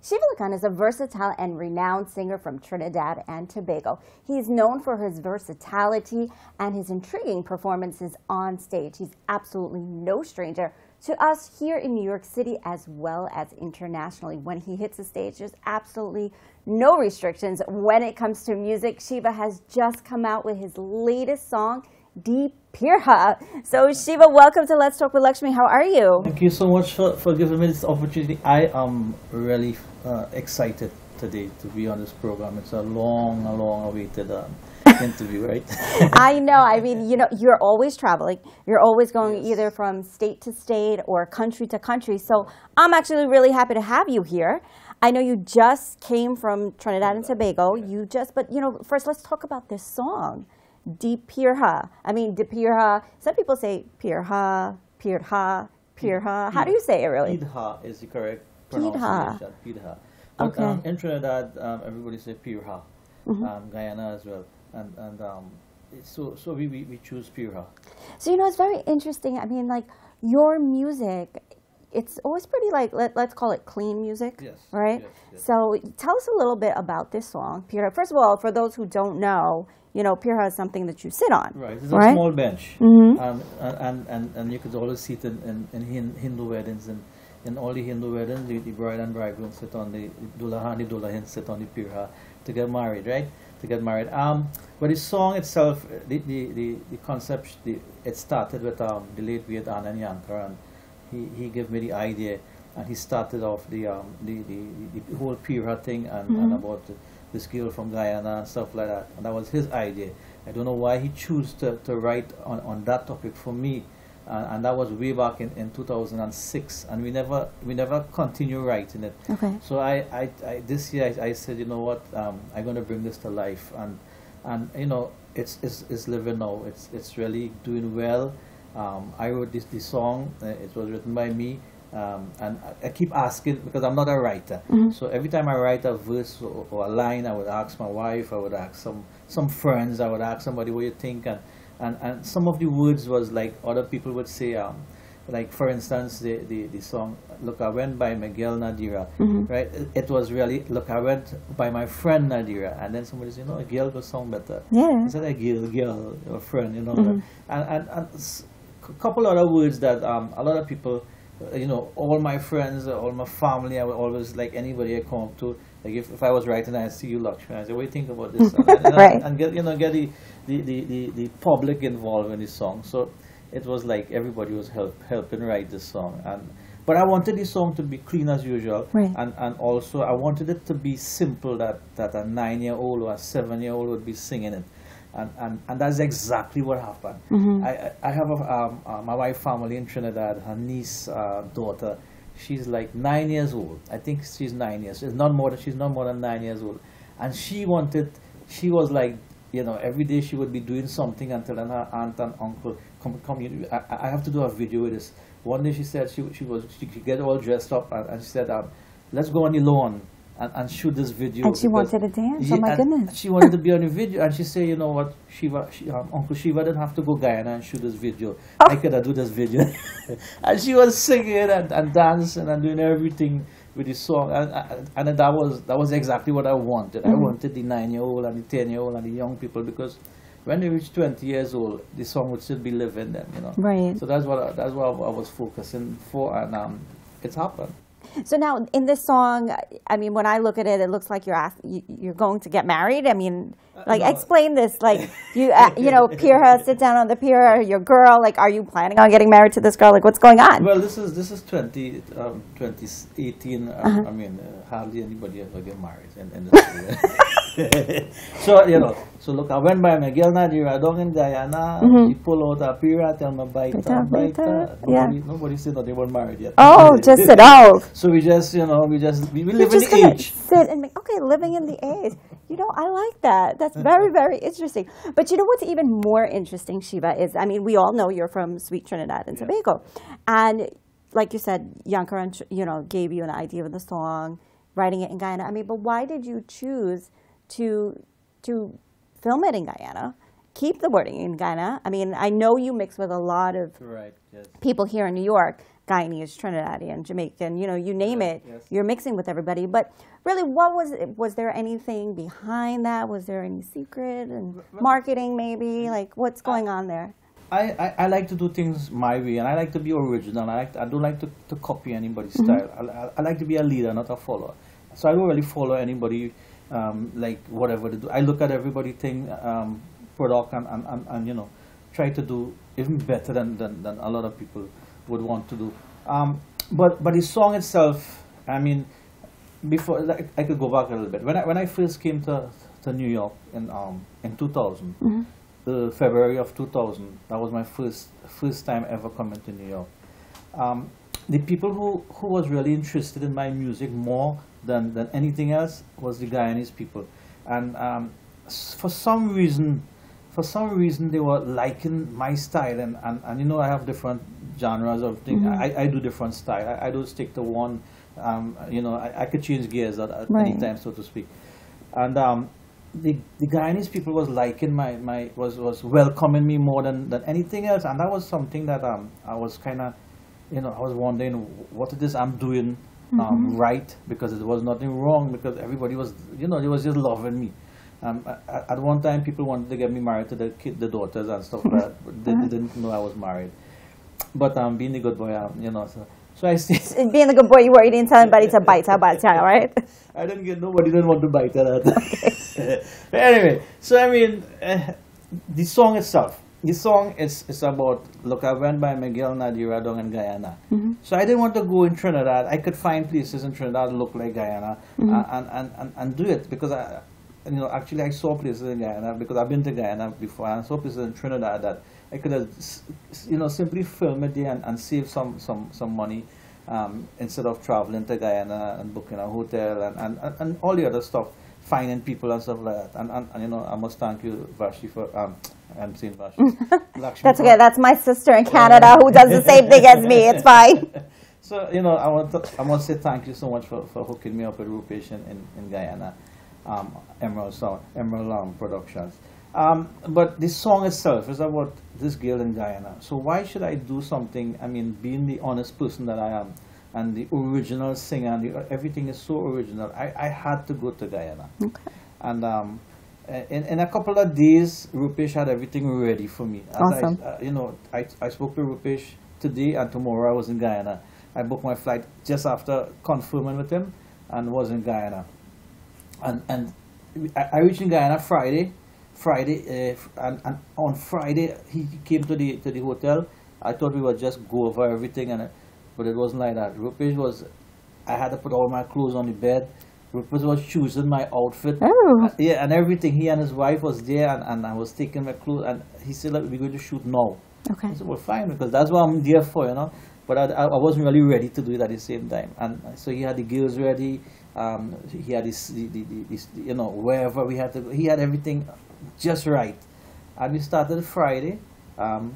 Shiva Lakhan is a versatile and renowned singer from Trinidad and Tobago. He's known for his versatility and his intriguing performances on stage. He's absolutely no stranger to us here in New York City as well as internationally. When he hits the stage, there's absolutely no restrictions when it comes to music. Shiva has just come out with his latest song, PEERHA. So Shiva, welcome to Let's Talk with Lakshmi. How are you? Thank you so much for giving me this opportunity. I am really excited today to be on this program. It's a long awaited interview, right? I know. I mean, you know, you're always traveling. You're always going either from state to state or country to country. So I'm actually really happy to have you here. I know you just came from Trinidad and Tobago. But you know, first let's talk about this song. PEERHA. I mean, PEERHA. Some people say PEERHA, PEERHA, PEERHA. How do you say it really? PEERHA is the correct pronunciation. PEERHA. But Okay. in Trinidad, everybody say PEERHA. Guyana as well. So we choose PEERHA. So, you know, it's very interesting. I mean, like, your music, it's always pretty, like, let's call it clean music, Yes, right? yes. So tell us a little bit about this song, PEERHA. First of all, for those who don't know, you know, PEERHA is something that you sit on. Right, it's a small bench. And you could always see it in Hindu weddings. And in all the Hindu weddings, the bride and bridegroom sit on the Dullahan, the Dullahan sit on the PEERHA to get married, right? To get married. But the song itself, the concept, it started with the late great Anand Yankar, and he gave me the idea, and he started off the whole PEERHA thing and about this girl from Guyana and stuff like that, and that was his idea. I don't know why he chose to write on that topic for me, and that was way back in 2006, and we never continue writing it. Okay. So I this year I said, you know what, I'm going to bring this to life, and you know, it's living now. It's really doing well. I wrote this song. It was written by me. And I keep asking, because I'm not a writer, so every time I write a verse or a line, I would ask my wife, I would ask some friends, I would ask somebody what you think, and some of the words was like other people would say, like for instance the song Look I Went by Miguel Nadira, right? It was really Look I Went by my friend Nadira, and then somebody said, you know, a girl could sound better. Yeah. Instead of girl, a friend, you know. And a couple other words that a lot of people, you know, all my friends, all my family, I would always, like anybody I come up to, like if I was writing, I see you, Lakshmi, I say, what do you think about this? Right. And get the public involved in this song. So it was like everybody was helping write this song, but I wanted this song to be clean as usual, Right. and also I wanted it to be simple, that a 9-year-old or a 7-year-old would be singing it. And that's exactly what happened. I have my wife's family in Trinidad. Her niece, daughter, she's like 9 years old. I think she's 9 years. She's not more than 9 years old. And she was like, you know, every day she would be doing something until her aunt and uncle come. I have to do a video with this. One day she said she get all dressed up, and she said, let's go on the lawn and shoot this video. And she wanted to dance. Yeah, Oh my goodness. she wanted to be on the video, and she said, you know what, Uncle Shiva didn't have to go Guyana and shoot this video. I could have do this video. And she was singing and dancing and doing everything with the song, and that was exactly what I wanted. I wanted the 9-year-old and the 10-year-old and the young people, because when they reach 20 years old, the song would still be living then, you know. Right. So that's what I was focusing for, and it's happened. So now, in this song, I mean, when I look at it, it looks like you're going to get married. I mean, like, no. explain this. Like, you know, PEERHA, sit down on the PEERHA, your girl. Like, are you planning on getting married to this girl? Like, what's going on? Well, this is 2018. I mean, hardly anybody ever get married in this. So, you know, so look, I went by Miguel Nadira down in Guyana. She pulled out a PEERHA, tell me baita. Nobody said that they weren't married yet. Oh, just sit out. So we just, you know, we live in just the age. Sit and make, okay, living in the age. You know, I like that. That's very, very interesting. But you know what's even more interesting, Shiva, is, I mean, we all know you're from sweet Trinidad and Tobago. And like you said, Yankar, you know, gave you an idea of the song, writing it in Guyana. I mean, but why did you choose to film it in Guyana? Keep the wording in Guyana. I mean, I know you mix with a lot of people here in New York Guyanese, Trinidadian, Jamaican, you know, you name it, yes. you're mixing with everybody. But really, what was there anything behind that? Was there any secret and marketing maybe? Like, what's going on there? I like to do things my way, and I like to be original. I don't like to copy anybody's style. I like to be a leader, not a follower. So I don't really follow anybody, like whatever they do. I look at everybody product and you know, try to do even better than a lot of people would want to do. But the song itself, I mean, before, like, I could go back a little bit. When I first came to New York in 2000, the February of 2000, that was my first time ever coming to New York. The people who was really interested in my music more than anything else was the Guyanese people, and for some reason they were liking my style, and you know, I have different genres of things. I do different style. I don't stick to one. You know, I could change gears at any time, so to speak. And the Guyanese people was liking was welcoming me more than anything else, and that was something that I was kind of, you know, I was wondering what it is I'm doing right, because there was nothing wrong, because everybody was, you know, they was just loving me. At one time, people wanted to get me married to the daughters and stuff like that, but they didn't know I was married. But being the good boy, you know, so I stayed. Being the good boy you were, you didn't tell anybody to bite her, right? I didn't get, nobody didn't want to bite her. Okay. But anyway, so I mean, the song itself, the song is about, look, I went by Miguel Nadira down in Guyana. So I didn't want to go in Trinidad. I could find places in Trinidad that look like Guyana and do it, because you know, actually I saw places in Guyana, because I've been to Guyana before, and I saw places in Trinidad that I could have, you know, simply film it there and save some money, instead of traveling to Guyana and booking a hotel and all the other stuff, finding people and stuff like that. And you know, I must thank you, Vashi, for I'm saying Vashi. That's okay. That's my sister in Canada who does the same thing as me. It's fine. So, you know, I want to say thank you so much for hooking me up with Rupesh in Guyana, Emerald Productions. But this song itself is about this girl in Guyana. So why should I do something? I mean, being the honest person that I am, and the original singer, and everything is so original, I had to go to Guyana. Okay. And in a couple of days, Rupesh had everything ready for me. Awesome. You know, I spoke to Rupesh today, and tomorrow I was in Guyana. I booked my flight just after confirming with him, and was in Guyana. And I reached in Guyana Friday, and on Friday he came to the hotel. I thought we would just go over everything, but it wasn't like that. Rupesh was, I had to put all my clothes on the bed. Rupesh was choosing my outfit. Oh. Yeah, and everything. He and his wife was there, and I was taking my clothes, and he said, look, we're going to shoot now. Okay. I said, well, fine, because that's what I'm there for, you know. But I wasn't really ready to do it at the same time. And so he had the girls ready. He had this, you know, wherever we had to go. He had everything just right. And we started Friday.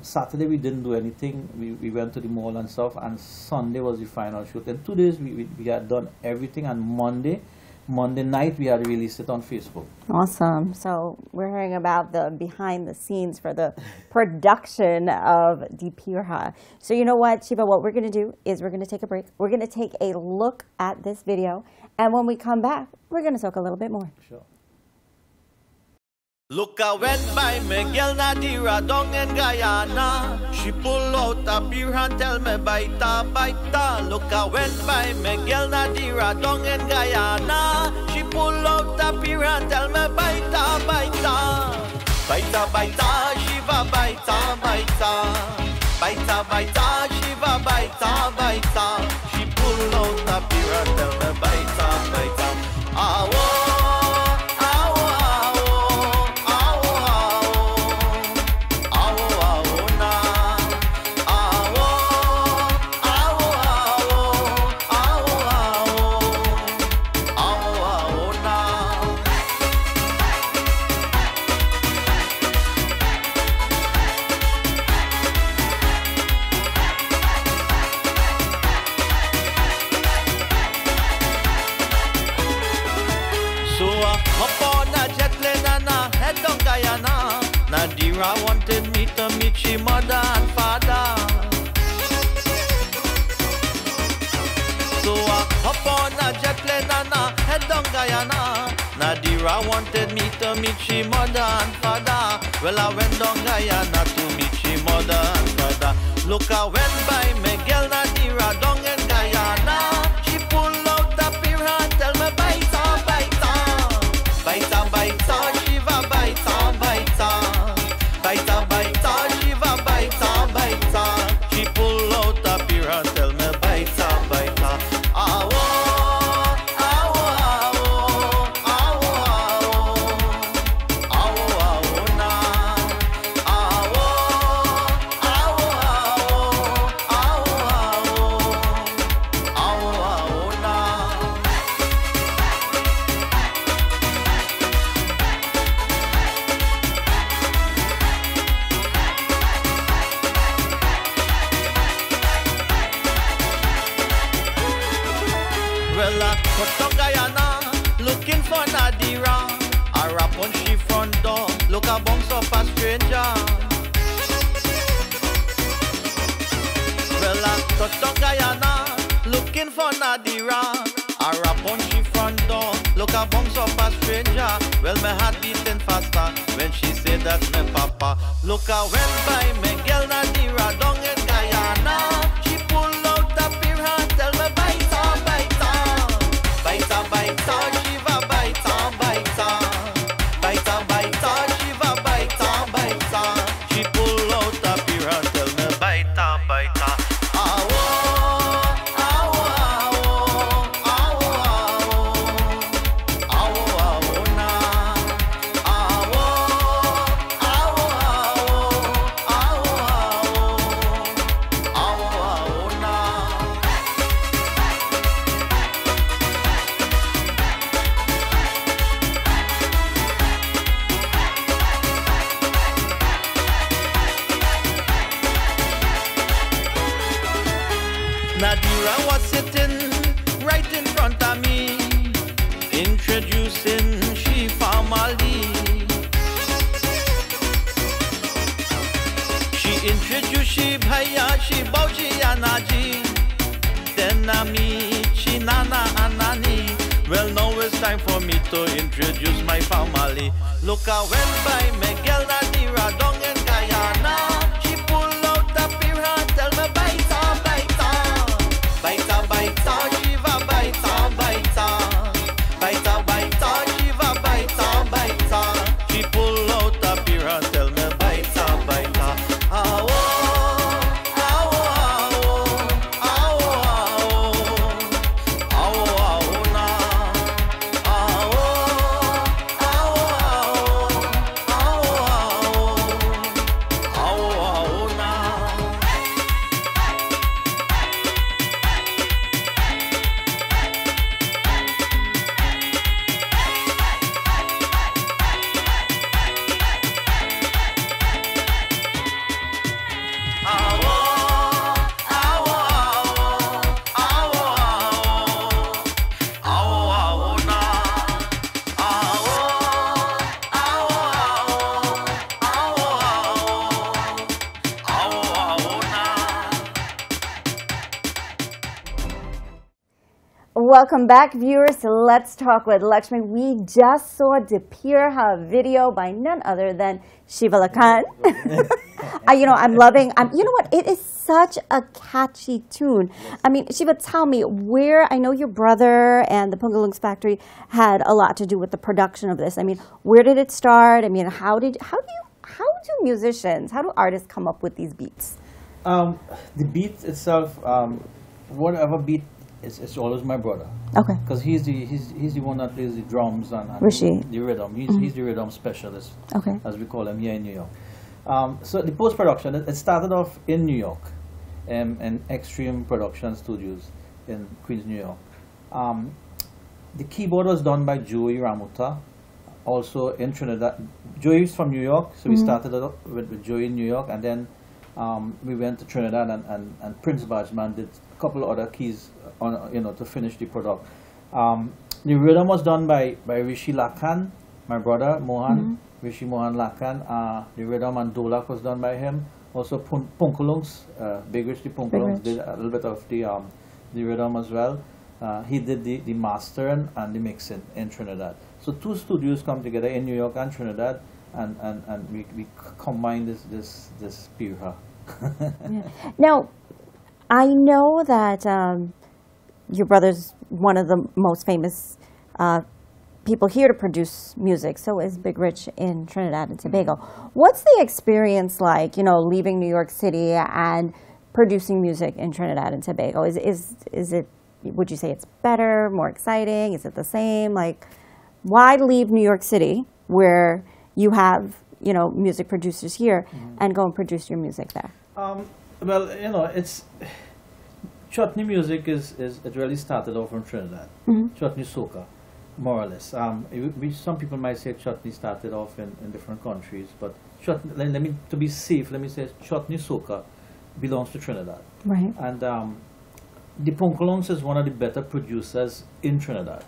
Saturday we didn't do anything. We went to the mall and stuff. And Sunday was the final shoot. In 2 days we had done everything. And Monday night we had released it on Facebook. Awesome. So we're hearing about the behind the scenes for the production of the PEERHA. So you know what, Shiva, what we're going to do is we're going to take a break. We're going to take a look at this video. And when we come back, we're going to talk a little bit more. Sure. Look, I went by Miguel Nadira down in Guyana. She pull out a PEERHA and tell me baita, baita. Look, I went by Miguel Nadira down in Guyana. She pull out a PEERHA and tell me baita, baita. Baita, baita, Shiva, baita, baita. Baita, baita, Shiva, baita, baita. She pull out a PEERHA and tell me baita, baita. Ah, whoa. Nadira wanted me to meet she mother and father. Up on a jet plane and head down Guyana. Nadira wanted me to meet she mother and father. Well, I went down Guyana to meet she mother and father. Look, I went by Miguel Nadira down in Guyana. She pull out the PEERHA and tell me bite on, bite on. Bite on, bite on, Shiva bite on, bite on. Bite on, bite on, Shiva bite on, bite on. She pull out the PEERHA and tell me bite on, bite on. Ah, looking for Nadira, a rap on she front door. Look a bounce up a stranger. Well, I touched on Guyana, looking for Nadira, a rap on she front door. Look a bounce up a stranger. Well, my heart beating faster when she said that's my papa. Look, I went by Miguel Nadira down in Guyana. She pull out the PEERHA and tell me bite on, bite on, bite on, bite on. Nadira was sitting right in front of me, introducing she family. She introduced she bhaiya, she bauji anaji. Then I meet she nana and nani. Well, now it's time for me to introduce my family. Look, I went by Miguel Nadira down in Guyana. She pull out the PEERHA and tell me bite on, bite on. Bite on, bite on, Shiva bite on, bite on. Bite on, bite on, Shiva bite on, bite on. She pull out the PEERHA and tell me bite on, bite on. Ah, oh, ah, oh, ah, oh, ah, oh, ah, oh, na. Ah, oh, ah, oh, ah, oh, na. Welcome back, viewers, to Let's Talk with Lakshmi. We just saw the PEERHA video by none other than Shiva Lakhan. I'm loving, you know what, it is such a catchy tune. I mean, Shiva, tell me, where, I know your brother and the Pungalungs factory had a lot to do with the production of this. I mean, where did it start? I mean, how do musicians, how do artists come up with these beats? The beat itself, whatever beat, it's always my brother. Okay. Because he's the one that plays the drums and the rhythm. He's the rhythm specialist, okay, as we call him here in New York. So the post-production, it started off in New York, in Extreme Production Studios in Queens, New York. The keyboard was done by Joey Ramuta, also in Trinidad. Joey's from New York, so we started with Joey in New York, and then we went to Trinidad, and Prince Bajman did a couple of other keys on, to finish the product. The rhythm was done by Rishi Lakhan, my brother Mohan, Rishi Mohan Lakhan. The rhythm and dolak was done by him. Also Punkalungs, Big Rich the Punkalungs did a little bit of the rhythm as well. he did the mastering and the mixing in Trinidad. So two studios come together in New York and Trinidad, and we combine this PEERHA. Yeah. Now, I know that your brother's one of the most famous people here to produce music. So is Big Rich in Trinidad and Tobago. What's the experience like, you know, leaving New York City and producing music in Trinidad and Tobago? Is it, would you say it's better, more exciting? Is it the same? Like, why leave New York City where you have, you know, music producers here and go and produce your music there? Well, you know, it's chutney music it really started off from Trinidad. Chutney soca, more or less. Some people might say chutney started off in different countries, but chutney, let me, to be safe, let me say chutney soca belongs to Trinidad. Right. And the Punkalongs is one of the better producers in Trinidad.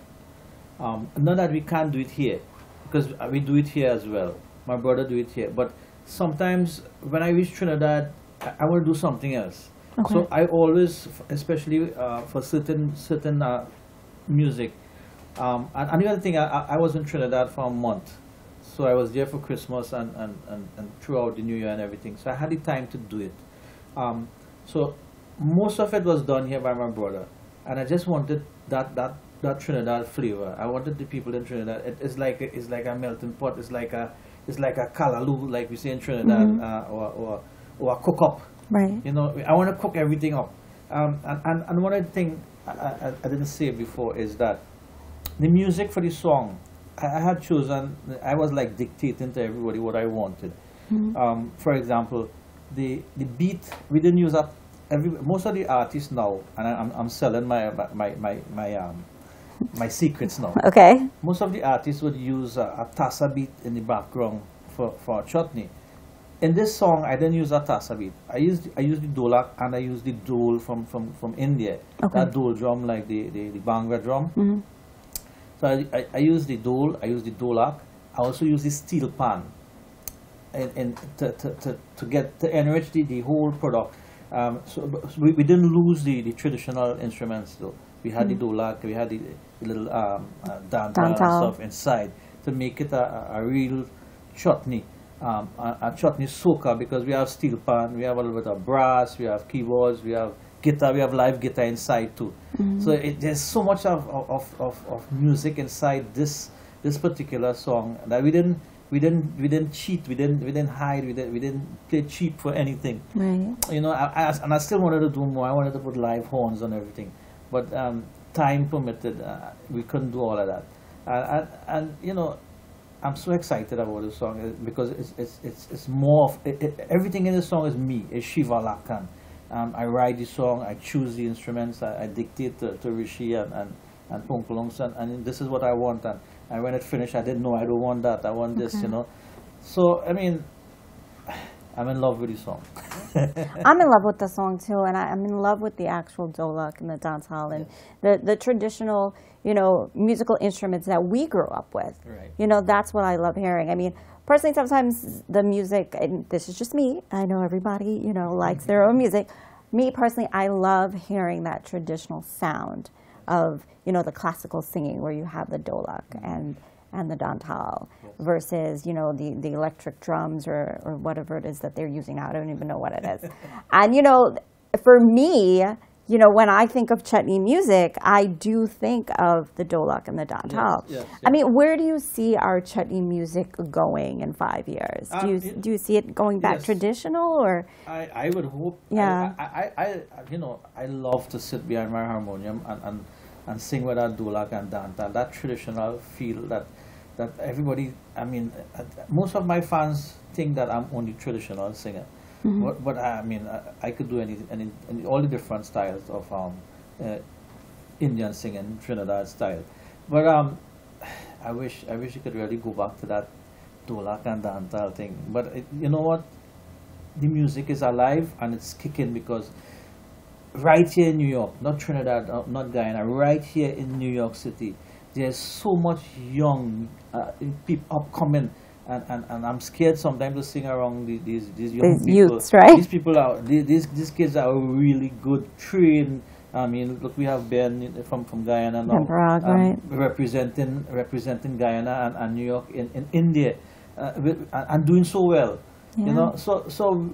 Not that we can't do it here, because we do it here as well. My brother do it here, but sometimes when I reach Trinidad, I want to do something else. Okay. So I always, especially for certain music. And the other thing, I was in Trinidad for a month, so I was there for Christmas and throughout the New Year and everything. So I had the time to do it. So most of it was done here by my brother, and I just wanted that Trinidad flavor. I wanted the people in Trinidad. It's like a melting pot. It's like a kalaloo, like we say in Trinidad, or a cook up. Right. You know, I want to cook everything up. And one of the things I didn't say before is that the music for the song, I had chosen, I was like dictating to everybody what I wanted. For example, the beat, we didn't use up, most of the artists now, and I'm selling my secrets now. Okay. Most of the artists would use a tassa beat in the background for chutney. In this song, I didn't use a tassa beat. I used the dholak and I used the dhol from India. Okay. That dhol drum, like the Bhangra drum. So I used the dhol, I used the dholak. I also used the steel pan, and to enrich the whole product. So we didn't lose the traditional instruments though. We had the dholak, we had the little dantal and stuff inside to make it a real chutney. A chutney soca, because we have steel pan, we have a little bit of brass, we have keyboards, we have guitar, we have live guitar inside too. So there's so much of music inside this particular song that we didn't cheat, we didn't hide, we didn't play cheap for anything. Right. You know, and I still wanted to do more. I wanted to put live horns on everything, but time permitted, we couldn't do all of that. And you know, I'm so excited about this song because it's more of everything in the song is me. It's Shiva Lakhan. I write the song, I choose the instruments, I dictate to Rishi and Punkalongs, and this is what I want. And when it finished, I didn't know, I don't want that, I want this, you know. So I mean, I'm in love with the song. I'm in love with the song too, and I'm in love with the actual dholak and the dancehall and the traditional, you know, musical instruments that we grew up with. Right. You know, that's what I love hearing. I mean, personally, sometimes the music, and this is just me, I know everybody, you know, likes their own music. Me personally, I love hearing that traditional sound of, you know, the classical singing where you have the dholak and the dancehall versus, you know, the electric drums or whatever it is that they're using now. I don't even know what it is. And, you know, for me, you know, when I think of chutney music, I do think of the dholak and the dancehall. Yes. I mean, where do you see our chutney music going in 5 years? Do you see it going back traditional, or? I would hope. Yeah. I you know, I love to sit behind my harmonium and sing with that dholak and dancehall, that traditional feel that everybody, I mean, most of my fans think that I'm only traditional singer. But I mean, I could do any all the different styles of Indian singing, Trinidad style. But I wish you could really go back to that dholak and dancehall thing. But you know what? The music is alive and it's kicking because right here in New York, not Trinidad, not Guyana, right here in New York City, there's so much young people upcoming. And I'm scared sometimes to sing around these young people. Youths, right? These people are these kids are really good, trained, I mean, look, we have Ben from Guyana now, right. representing Guyana and New York in India, and doing so well. Yeah. You know, so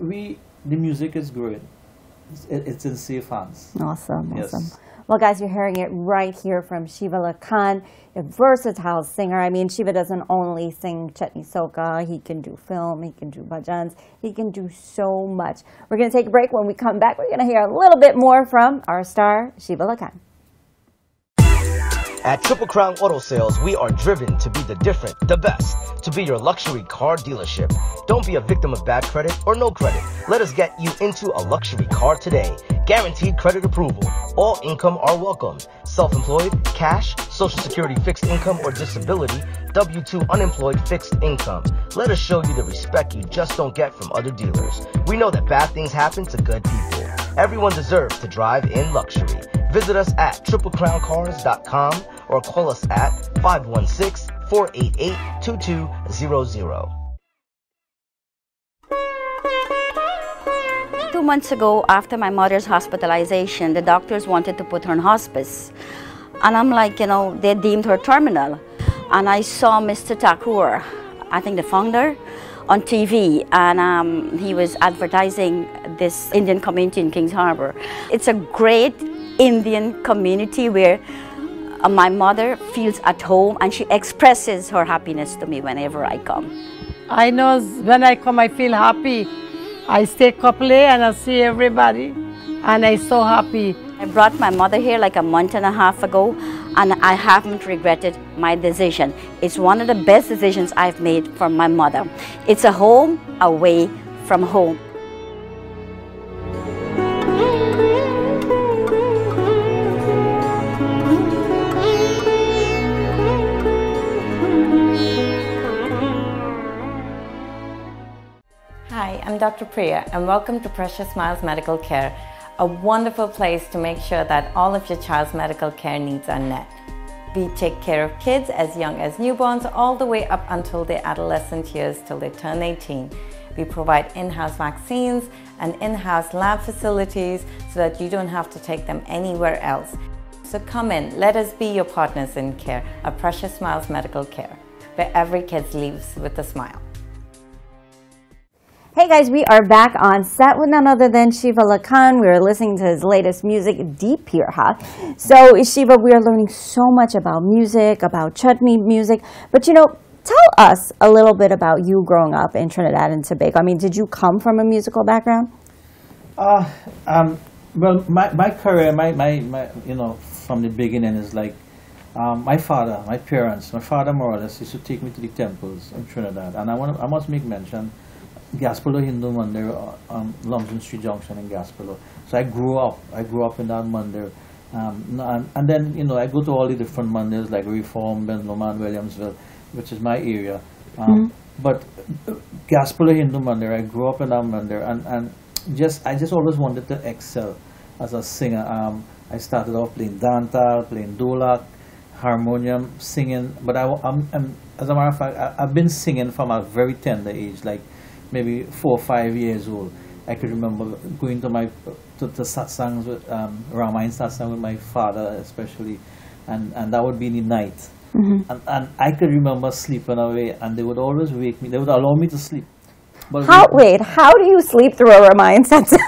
the music is growing. It's in safe hands. Awesome, Yes. awesome. Well, guys, you're hearing it right here from Shiva Lakhan, a versatile singer. I mean, Shiva doesn't only sing chutney soca. He can do film. He can do bhajans. He can do so much. We're going to take a break. When we come back, we're going to hear a little bit more from our star, Shiva Lakhan. At Triple Crown Auto Sales, we are driven to be the different, the best, to be your luxury car dealership. Don't be a victim of bad credit or no credit. Let us get you into a luxury car today. Guaranteed credit approval. All income are welcomed. Self-employed, cash, Social Security fixed income or disability, W-2 unemployed fixed income. Let us show you the respect you just don't get from other dealers. We know that bad things happen to good people. Everyone deserves to drive in luxury. Visit us at triplecrowncars.com or call us at 516-488-2200. 2 months ago, after my mother's hospitalization, the doctors wanted to put her in hospice. And I'm like, you know, they deemed her terminal. And I saw Mr. Thakur, I think the founder, on TV, and he was advertising this Indian community in Kings Harbor. It's a great Indian community where my mother feels at home, and she expresses her happiness to me whenever I come. I know when I come I feel happy. I stay a couple days and I see everybody and I'm so happy. I brought my mother here like a month and a half ago, and I haven't regretted my decision. It's one of the best decisions I've made for my mother. It's a home away from home. Hi, I'm Dr. Priya and welcome to Precious Smiles Medical Care, a wonderful place to make sure that all of your child's medical care needs are met. We take care of kids as young as newborns all the way up until their adolescent years till they turn 18. We provide in-house vaccines and in-house lab facilities so that you don't have to take them anywhere else. So come in, let us be your partners in care at Precious Smiles Medical Care, where every kid leaves with a smile. Hey guys, we are back on set with none other than Shiva Lakhan. We are listening to his latest music, Deep PEERHA. So Shiva, we are learning so much about music, about chutney music, but you know, tell us a little bit about you growing up in Trinidad and Tobago. I mean, did you come from a musical background? Well, my career, you know, from the beginning is like my father, my parents. My father more or less used to take me to the temples in Trinidad, and I must make mention Gaspolo Hindu Mandir, Longton Street Junction in Gaspolo. So I grew up in that mandir, and then you know I go to all the different mandirs like Reform, Benloman, Williamsville, which is my area. But Gaspolo Hindu Mandir, I grew up in that mandir, and I just always wanted to excel as a singer. I started off playing dantal, playing dolak, harmonium, singing. But I'm as a matter of fact, I've been singing from a very tender age, like maybe 4 or 5 years old. I could remember going to satsangs with Ramayana satsang with my father especially, and that would be in the night. And I could remember sleeping away, and they would always wake me. They would allow me to sleep. But how do you sleep through a Ramayana satsang?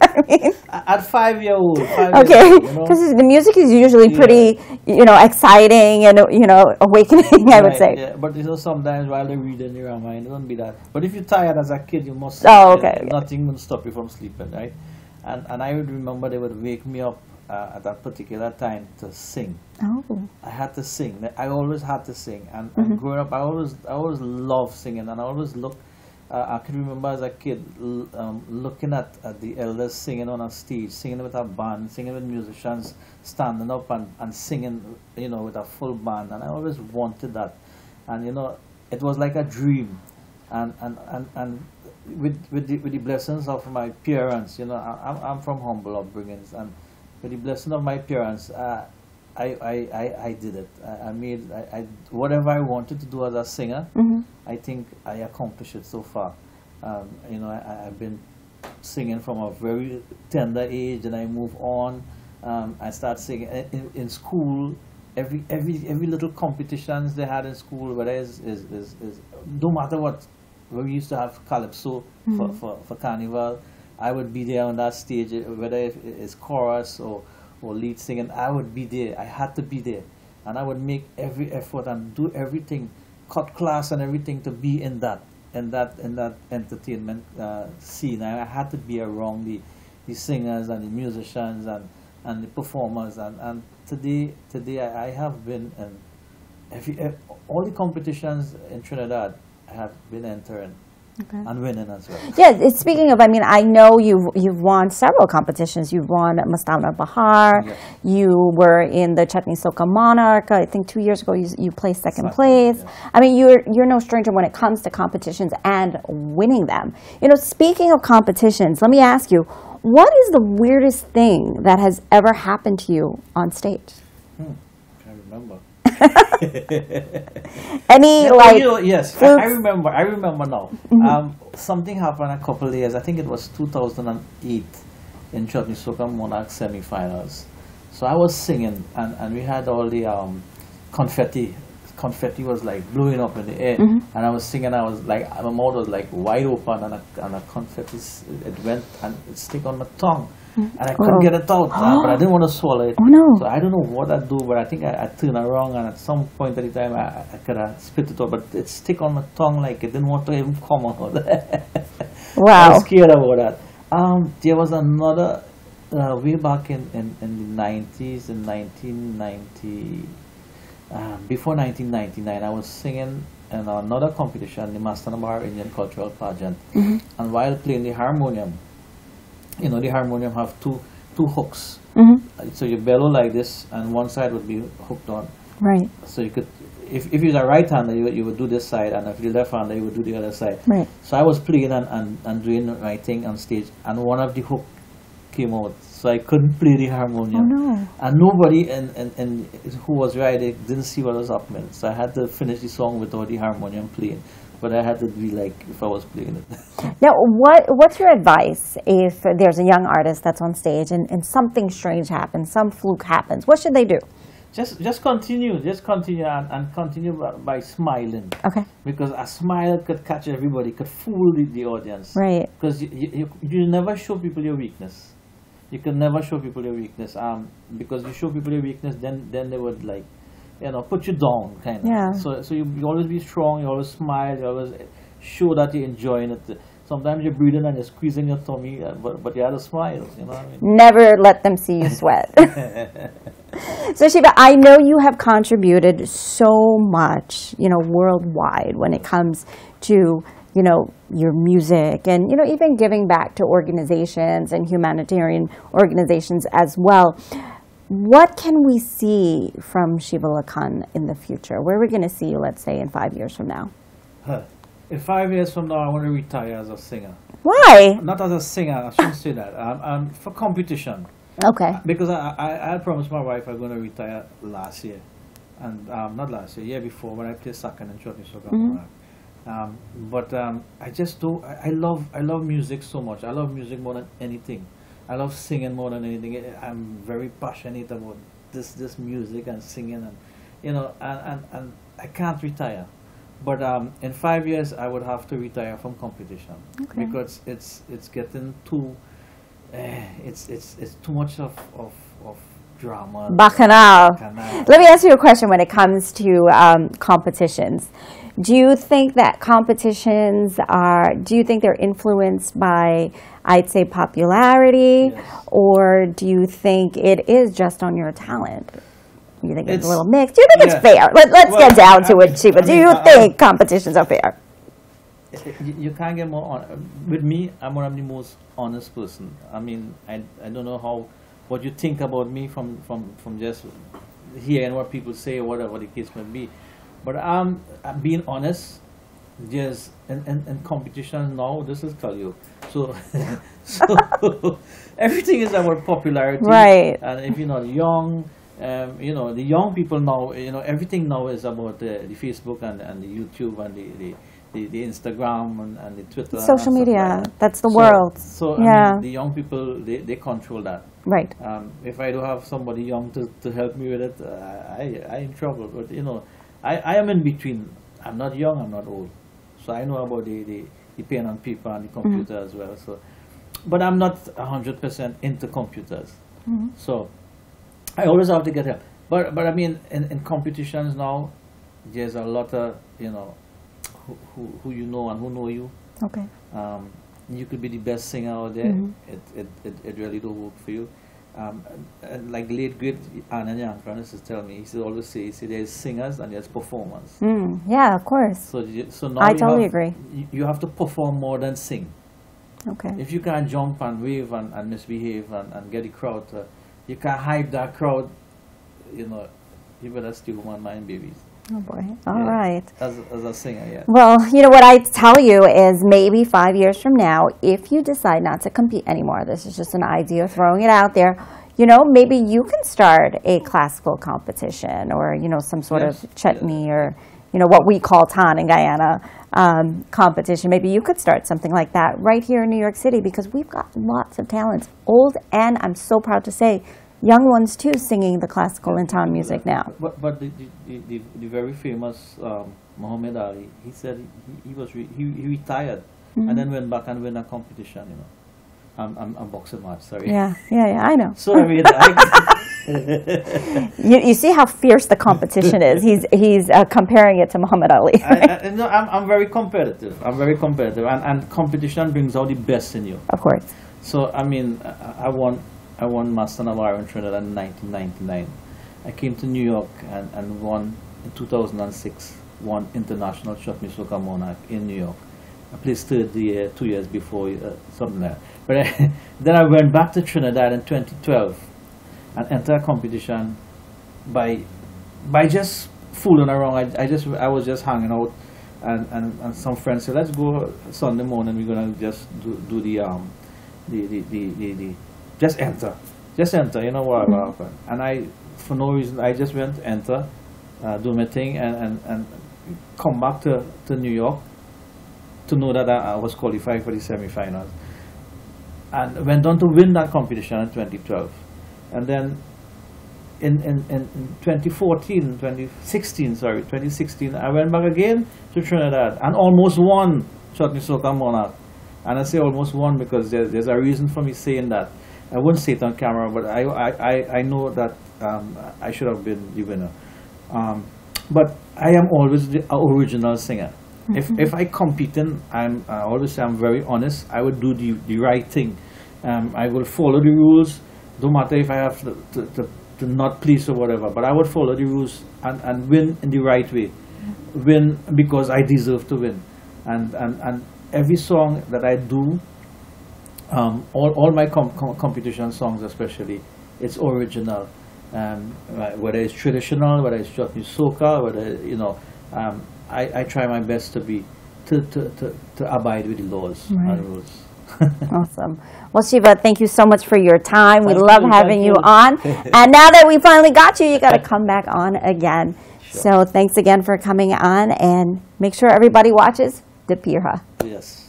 I mean, at 5 years old. Okay, because the music is usually pretty, you know, exciting and you know, awakening. I would say. Yeah, but you know, sometimes while they're reading the Ramayana, it won't be that. But if you're tired as a kid, you must. Nothing will stop you from sleeping, right? And I would remember they would wake me up at that particular time to sing. Oh. I had to sing. I always had to sing, and growing up, I always loved singing, and I always looked. I can remember as a kid looking at the elders singing on a stage, singing with a band, singing with musicians, standing up and singing, you know, with a full band. And I always wanted that. And, you know, it was like a dream. And with the blessings of my parents, you know, I'm from humble upbringings. And with the blessing of my parents, I did it. I whatever I wanted to do as a singer, I think I accomplished it so far. You know, I've been singing from a very tender age, and I move on I started singing in school. Every little competitions they had in school, whether is no matter what. When we used to have calypso for carnival, I would be there on that stage, whether it's chorus or lead singing. I would be there. I had to be there, and I would make every effort and do everything, cut class and everything to be in that entertainment scene. I had to be around the singers and the musicians and the performers. And today I have been in all the competitions in Trinidad. I have been entering and winning as well. Yeah, speaking of, I mean, I know you've won several competitions. You've won Mastana Bahar. Yes. You were in the Chutney Soca Monarch. I think 2 years ago you placed second place. Yeah. I mean, you're no stranger when it comes to competitions and winning them. You know, speaking of competitions, let me ask you, what is the weirdest thing that has ever happened to you on stage? Can't remember. Any like yes, I remember now. Something happened a couple of years. I think it was 2008 in Chutney Soca Monarch semi-finals. So I was singing and we had all the confetti. Confetti was like blowing up in the air, and I was singing. I was like, my mouth was like wide open, and a confetti it went and it stick on my tongue. And I couldn't get it out, but I didn't want to swallow it. Oh no! So I don't know what I do, but I think I turned around, and at some point at the time I could have spit it out, but it stick on my tongue like it didn't want to even come out. Wow! I was scared about that. There was another way back in the 90s, in 1990, before 1999, I was singing in another competition, the Mastana Bahar Indian Cultural Pageant, and while playing the harmonium. You know, the harmonium have two hooks. So you bellow like this, and one side would be hooked on. Right. So you could, if you're a right-hander, you would do this side, and if you're left-hander, you would do the other side. Right. So I was playing and doing my thing on stage, and one of the hook came out, so I couldn't play the harmonium. Oh no! And nobody and who was riding didn't see what was happening, so I had to finish the song without the harmonium playing. But I had to be like if I was playing it. Now, what's your advice if there's a young artist that's on stage and something strange happens, some fluke happens? What should they do? Just continue and continue by smiling. Okay. Because a smile could catch everybody, could fool the audience. Right. Because you never show people your weakness. You can never show people your weakness. Because you show people your weakness, then they would like, you know, put you down, kind of. Yeah. So you always be strong, you always smile, you always show that you're enjoying it. Sometimes you're breathing and you're squeezing your tummy, but you have to smile, you know what I mean? Never let them see you sweat. So Shiva, I know you have contributed so much, you know, worldwide when it comes to, you know, your music and, you know, even giving back to organizations and humanitarian organizations as well. What can we see from Shiva Lakhan in the future? Where are we going to see you, let's say, in 5 years from now? In 5 years from now, I want to retire as a singer. Why? Not as a singer, I shouldn't say that. For competition. Okay. Because I promised my wife I'm going to retire last year. And not last year before when I played second in Chutney Soca. But I just do, I love music so much. I love music more than anything. I love singing more than anything. I'm very passionate about this music and singing, and you know, and I can't retire. But in 5 years, I would have to retire from competition because it's getting too, it's too much of drama. Bacchanal. Let me ask you a question when it comes to competitions. Do you think that competitions do you think they're influenced by, I'd say, popularity, or do you think it is just on your talent? You think it's a little mixed? Do you think it's fair? Let's get down to it, Shiva. Do you think competitions are fair? You can't get more on. With me, I'm one of the most honest person. I mean, I don't know what you think about me from just hearing what people say or whatever the case may be. But I'm being honest. Just in competition now, this is Kalyu. So everything is about popularity. Right. And if you're not young, you know, the young people now, you know, everything now is about the Facebook and the YouTube and the Instagram and the Twitter. Social and media, like that. that's the world. So I yeah. mean, the young people, they control that. Right. If I don't have somebody young to help me with it, I'm in trouble. But you know, I am in between. I'm not young, I'm not old. So I know about the pen and paper and the computer as well. So, but I'm not 100% into computers. So I always have to get help. But I mean, in competitions now, there's a lot of, you know, who you know and who know you. Okay. You could be the best singer out there. It really don't work for you. And like late great Anna Yankran used to tell me, he used to always say, there's singers and there's performers. Yeah, of course. So now I totally agree. You have to perform more than sing. Okay. If you can't jump and wave and misbehave and get the crowd to, you can't hype that crowd, you know, you better still human mind babies. Oh boy. All right. As a singer, yeah. Well, you know what I tell you is maybe 5 years from now, if you decide not to compete anymore, this is just an idea, throwing it out there, you know, maybe you can start a classical competition or, you know, some sort of chutney or, you know, what we call tan in Guyana competition. Maybe you could start something like that right here in New York City because we've got lots of talents, old and I'm so proud to say, young ones too, singing the classical and tan music now. But the very famous Muhammad Ali, he said he retired and then went back and won a competition. You know, I'm boxing match. Sorry. Yeah, I know. So I mean, you see how fierce the competition is. He's comparing it to Muhammad Ali. Right? No, I'm very competitive. I'm very competitive, and competition brings out the best in you. Of course. So I mean, I won Master Navarro in Trinidad in 1999. I came to New York and won in 2006, won International Chutney Soca Monarch in New York. I placed third the year, 2 years before, something like that. But then I went back to Trinidad in 2012 and entered a competition by just fooling around. I was just hanging out and some friends said, let's go Sunday morning, we're going to just do the just enter, you know what happened. And I, for no reason, I just went, enter, do my thing, and come back to New York to know that I was qualified for the semi-finals. And went on to win that competition in 2012. And then in 2016, I went back again to Trinidad and almost won Chutney Soca Monarch. And I say almost won because there's a reason for me saying that. I wouldn't say it on camera, but I know that I should have been the winner. But I am always the original singer. If I compete in, I always say I'm very honest. I would do the right thing. I will follow the rules. Don't matter if I have to not please or whatever, but I would follow the rules and win in the right way. Win because I deserve to win. And every song that I do, all my competition songs especially, it's original. Whether it's traditional, whether it's chutney soca, whether, you know, I try my best to abide with the laws and rules. Awesome. Well, Shiva, thank you so much for your time. We love having you on. And now that we finally got you, you got to come back on again. Sure. So thanks again for coming on, and make sure everybody watches the PEERHA. Yes.